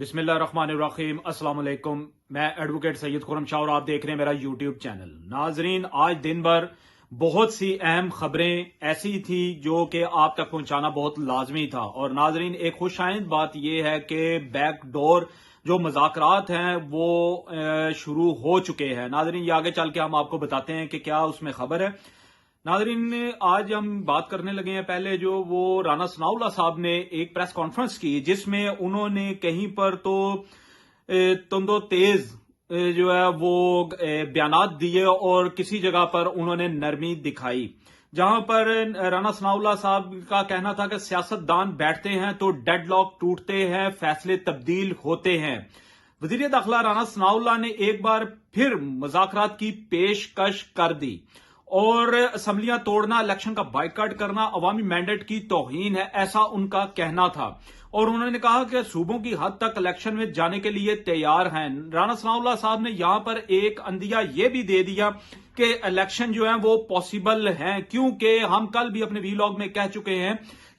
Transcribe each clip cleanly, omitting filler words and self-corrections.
بسم اللہ الرحمن الرحیم۔ السلام علیکم، میں ایڈوکیٹ سید خرم شاہ اور آپ دیکھ رہے ہیں میرا یوٹیوب چینل۔ ناظرین، آج دن بھر بہت سی اہم خبریں ایسی تھی جو کہ آپ تک پہنچانا بہت لازمی تھا۔ اور ناظرین، ایک خوش آئند بات یہ ہے کہ بیک ڈور جو مذاکرات ہیں وہ شروع ہو چکے ہیں۔ ناظرین، یہ آگے چل کے ہم آپ کو بتاتے ہیں کہ کیا اس میں خبر ہے۔ ناظرین، آج ہم بات کرنے لگے ہیں پہلے جو وہ رانا ثناء اللہ صاحب نے ایک پریس کانفرنس کی جس میں انہوں نے کہیں پر تو تند و تیز جو ہے وہ بیانات دیے اور کسی جگہ پر انہوں نے نرمی دکھائی، جہاں پر رانا ثناء اللہ صاحب کا کہنا تھا کہ سیاست دان بیٹھتے ہیں تو ڈیڈ لاک ٹوٹتے ہیں، فیصلے تبدیل ہوتے ہیں۔ وزیر داخلہ رانا ثناء اللہ نے ایک بار پھر مذاکرات کی پیشکش کر دی اور اسمبلیاں توڑنا، الیکشن کا بائیکاٹ کرنا عوامی مینڈیٹ کی توہین ہے، ایسا ان کا کہنا تھا۔ اور انہوں نے کہا کہ صوبوں کی حد تک الیکشن میں جانے کے لیے تیار ہیں۔ رانا ثناء اللہ صاحب نے یہاں پر ایک اندیہ یہ بھی دے دیا کہ الیکشن جو ہیں وہ پاسبل ہیں، کیونکہ ہم کل بھی اپنے ویلاگ میں کہہ چکے ہیں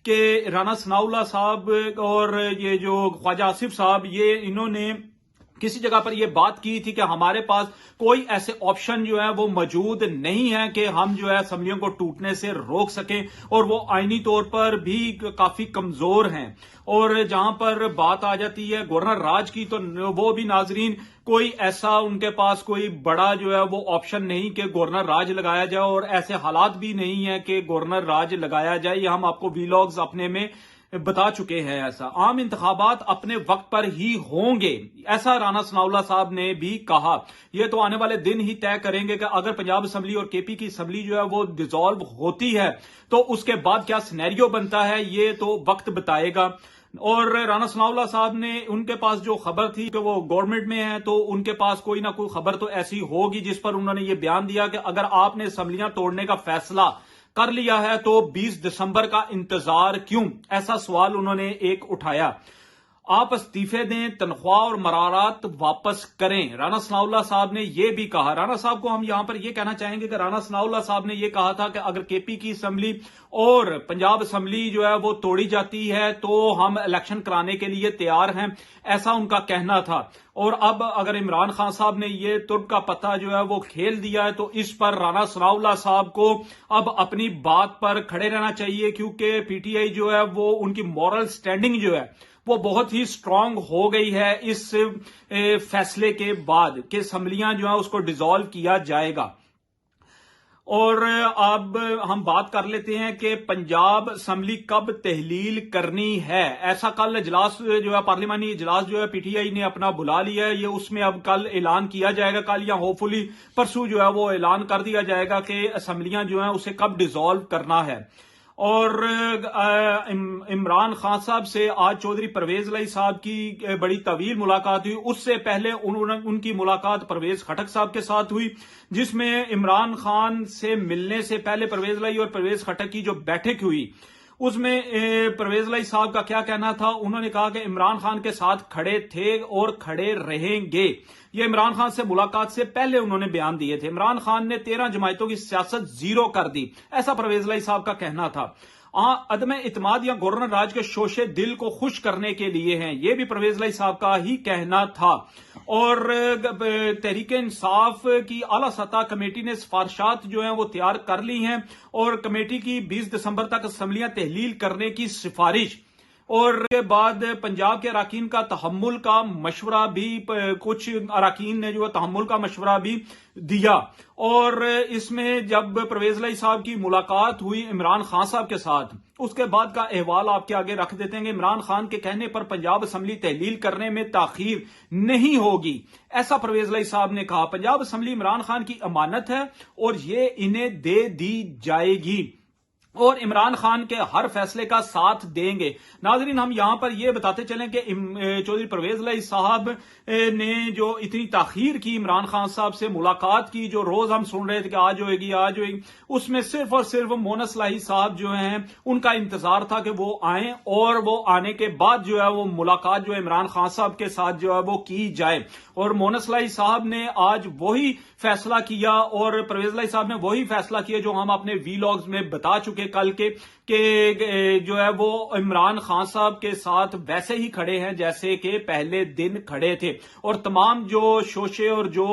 کہ رانا ثناء اللہ صاحب اور یہ جو خواجہ آصف صاحب، یہ انہوں نے کسی جگہ پر یہ بات کی تھی کہ ہمارے پاس کوئی ایسے آپشن جو ہے وہ موجود نہیں ہے کہ ہم جو ہے اسمبلیوں کو ٹوٹنے سے روک سکیں، اور وہ آئینی طور پر بھی کافی کمزور ہیں۔ اور جہاں پر بات آ جاتی ہے گورنر راج کی، تو وہ بھی ناظرین کوئی ایسا ان کے پاس کوئی بڑا جو ہے وہ آپشن نہیں کہ گورنر راج لگایا جائے، اور ایسے حالات بھی نہیں ہے کہ گورنر راج لگایا جائے۔ یہ ہم آپ کو ویلاگز اپنے میں بتا چکے ہیں۔ ایسا عام انتخابات اپنے وقت پر ہی ہوں گے، ایسا رانا ثناء اللہ صاحب نے بھی کہا۔ یہ تو آنے والے دن ہی طے کریں گے کہ اگر پنجاب اسمبلی اور کے پی کی اسمبلی جو ہے وہ ڈیزالو ہوتی ہے تو اس کے بعد کیا سینیریو بنتا ہے، یہ تو وقت بتائے گا۔ اور رانا ثناء اللہ صاحب نے ان کے پاس جو خبر تھی کہ وہ گورنمنٹ میں ہے، تو ان کے پاس کوئی نہ کوئی خبر تو ایسی ہوگی جس پر انہوں نے یہ بیان دیا کہ اگر آپ نے اسمبلیاں توڑنے کا فیصلہ کر لیا ہے تو 20 دسمبر کا انتظار کیوں، ایسا سوال انہوں نے ایک اٹھایا۔ آپ استعفے دیں، تنخواہ اور مرارات واپس کریں، رانا ثناء اللہ صاحب نے یہ بھی کہا۔ رانا صاحب کو ہم یہاں پر یہ کہنا چاہیں گے کہ رانا ثناء اللہ صاحب نے یہ کہا تھا کہ اگر کے پی کی اسمبلی اور پنجاب اسمبلی جو ہے وہ توڑی جاتی ہے تو ہم الیکشن کرانے کے لیے تیار ہیں، ایسا ان کا کہنا تھا۔ اور اب اگر عمران خان صاحب نے یہ ترک کا پتہ جو ہے وہ کھیل دیا ہے تو اس پر رانا ثناء اللہ صاحب کو اب اپنی بات پر کھڑے رہنا چاہیے، کیونکہ پی ٹی آئی جو ہے وہ ان کی مورل سٹینڈنگ جو ہے وہ بہت ہی سٹرونگ ہو گئی ہے اس فیصلے کے بعد کہ اسمبلیاں جو ہیں اس کو ڈیزالو کیا جائے گا۔ اور اب ہم بات کر لیتے ہیں کہ پنجاب اسمبلی کب تحلیل کرنی ہے۔ ایسا کل اجلاس جو ہے پارلیمانی اجلاس جو ہے پی ٹی آئی نے اپنا بلا لیا ہے، یہ اس میں اب کل اعلان کیا جائے گا، کل یا ہوپ فلی پرسوں جو ہے وہ اعلان کر دیا جائے گا کہ اسمبلیاں جو ہیں اسے کب ڈیزالو کرنا ہے۔ اور عمران خان صاحب سے آج چودھری پرویز الہی صاحب کی بڑی طویل ملاقات ہوئی، اس سے پہلے ان کی ملاقات پرویز خٹک صاحب کے ساتھ ہوئی، جس میں عمران خان سے ملنے سے پہلے پرویز الہی اور پرویز خٹک کی جو بیٹھک ہوئی اس میں پرویز الہی صاحب کا کیا کہنا تھا۔ انہوں نے کہا کہ عمران خان کے ساتھ کھڑے تھے اور کھڑے رہیں گے۔ یہ عمران خان سے ملاقات سے پہلے انہوں نے بیان دیے تھے۔ عمران خان نے 13 جماعتوں کی سیاست زیرو کر دی، ایسا پرویز الہی صاحب کا کہنا تھا۔ عدم اعتماد یا گورنر راج کے شوشے دل کو خوش کرنے کے لیے ہیں، یہ بھی پرویز الہی صاحب کا ہی کہنا تھا۔ اور تحریک انصاف کی اعلیٰ سطح کمیٹی نے سفارشات جو ہیں وہ تیار کر لی ہیں، اور کمیٹی کی 20 دسمبر تک اسمبلیاں تحلیل کرنے کی سفارش۔ اور کے بعد پنجاب کے اراکین کا تحمل کا مشورہ بھی، کچھ اراکین نے جو تحمل کا مشورہ بھی دیا۔ اور اس میں جب پرویز الہی صاحب کی ملاقات ہوئی عمران خان صاحب کے ساتھ، اس کے بعد کا احوال آپ کے آگے رکھ دیتے ہیں کہ عمران خان کے کہنے پر پنجاب اسمبلی تحلیل کرنے میں تاخیر نہیں ہوگی، ایسا پرویز الہی صاحب نے کہا۔ پنجاب اسمبلی عمران خان کی امانت ہے اور یہ انہیں دے دی جائے گی، اور عمران خان کے ہر فیصلے کا ساتھ دیں گے۔ ناظرین، ہم یہاں پر یہ بتاتے چلیں کہ چودھری پرویز الہی صاحب نے جو اتنی تاخیر کی عمران خان صاحب سے ملاقات کی، جو روز ہم سن رہے تھے کہ آج ہوئے گی آج ہوئے گی، اس میں صرف اور صرف مونس الہی صاحب جو ہیں ان کا انتظار تھا کہ وہ آئیں، اور وہ آنے کے بعد جو ہے وہ ملاقات جو ہے عمران خان صاحب کے ساتھ جو ہے وہ کی جائے۔ اور مونس الہی صاحب نے آج وہی فیصلہ کیا، اور پرویز الہی صاحب نے وہی فیصلہ کیا جو ہم اپنے ویلاگز میں بتا چکے کے کل کے کہ جو ہے وہ عمران خان صاحب کے ساتھ ویسے ہی کھڑے ہیں جیسے کہ پہلے دن کھڑے تھے، اور تمام جو شوشے اور جو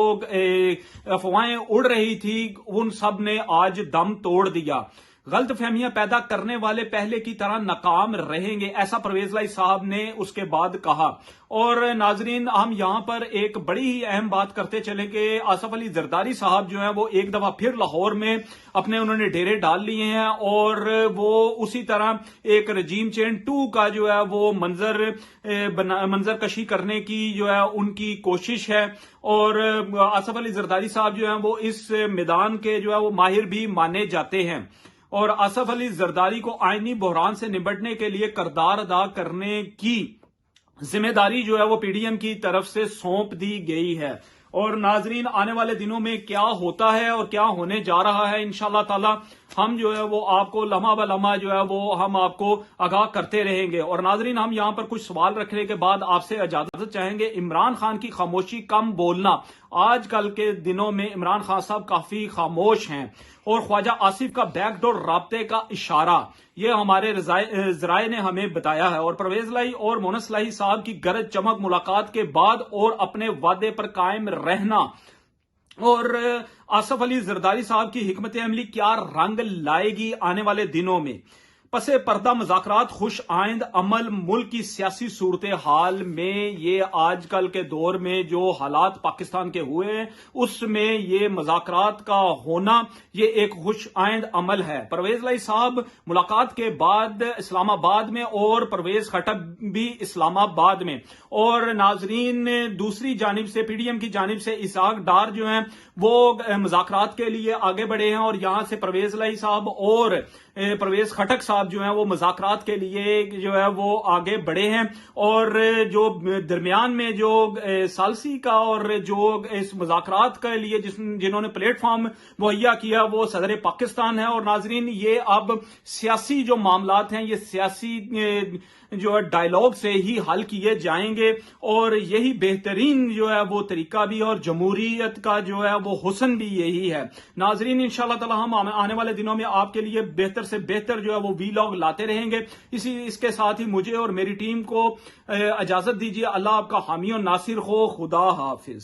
افواہیں اڑ رہی تھی ان سب نے آج دم توڑ دیا۔ غلط فہمیاں پیدا کرنے والے پہلے کی طرح ناکام رہیں گے، ایسا پرویز لائی صاحب نے اس کے بعد کہا۔ اور ناظرین، ہم یہاں پر ایک بڑی ہی اہم بات کرتے چلیں کہ آصف علی زرداری صاحب جو ہیں وہ ایک دفعہ پھر لاہور میں انہوں نے ڈیرے ڈال لیے ہیں، اور وہ اسی طرح ایک رجیم چینج 2 کا جو ہے وہ منظر کشی کرنے کی جو ہے ان کی کوشش ہے، اور آصف علی زرداری صاحب جو ہیں وہ اس میدان کے جو ہے وہ ماہر بھی مانے جاتے ہیں، اور آصف علی زرداری کو آئینی بحران سے نمٹنے کے لیے کردار ادا کرنے کی ذمہ داری جو ہے وہ پی ڈی ایم کی طرف سے سونپ دی گئی ہے۔ اور ناظرین، آنے والے دنوں میں کیا ہوتا ہے اور کیا ہونے جا رہا ہے انشاءاللہ تعالی ہم جو ہے وہ آپ کو لمحہ بہ لمحہ جو ہے وہ ہم آپ کو آگاہ کرتے رہیں گے۔ اور ناظرین، ہم یہاں پر کچھ سوال رکھنے کے بعد آپ سے اجازت چاہیں گے۔ عمران خان کی خاموشی کم بولنا، آج کل کے دنوں میں عمران خان صاحب کافی خاموش ہیں، اور خواجہ آصف کا بیک ڈور رابطے کا اشارہ، یہ ہمارے ذرائع نے ہمیں بتایا ہے۔ اور پرویز لائی اور مونس لائی صاحب کی گرج چمک ملاقات کے بعد اور اپنے وعدے پر قائم رہنا، اور آصف علی زرداری صاحب کی حکمت عملی کیا رنگ لائے گی آنے والے دنوں میں۔ پس پردہ مذاکرات خوش آئند عمل ملک کی سیاسی صورتحال میں، یہ آج کل کے دور میں جو حالات پاکستان کے ہوئے ہیں اس میں یہ مذاکرات کا ہونا یہ ایک خوش آئند عمل ہے۔ پرویز لائی صاحب ملاقات کے بعد اسلام آباد میں، اور پرویز خٹک بھی اسلام آباد میں، اور ناظرین دوسری جانب سے پی ڈی ایم کی جانب سے اسحاق ڈار جو ہیں وہ مذاکرات کے لیے آگے بڑھے ہیں، اور یہاں سے پرویز لائی صاحب اور پرویز خٹک صاحب جو ہیں وہ مذاکرات کے لیے جو ہے وہ آگے بڑھے ہیں، اور جو درمیان میں جو ثالثی کا اور جو اس مذاکرات کے لیے جنہوں نے پلیٹ فارم مہیا کیا وہ صدر پاکستان ہے۔ اور ناظرین، یہ اب سیاسی جو معاملات ہیں یہ سیاسی جو ڈائیلاگ سے ہی حل کیے جائیں گے، اور یہی بہترین جو ہے وہ طریقہ بھی، اور جمہوریت کا جو ہے وہ حسن بھی یہی ہے۔ ناظرین، انشاءاللہ تعالی ہم آنے والے دنوں میں آپ کے لیے بہتر سے بہتر جو ہے وہ ویلاگ لاتے رہیں گے۔ اس کے ساتھ ہی مجھے اور میری ٹیم کو اجازت دیجیے۔ اللہ آپ کا حامی و ناصر ہو۔ خدا حافظ۔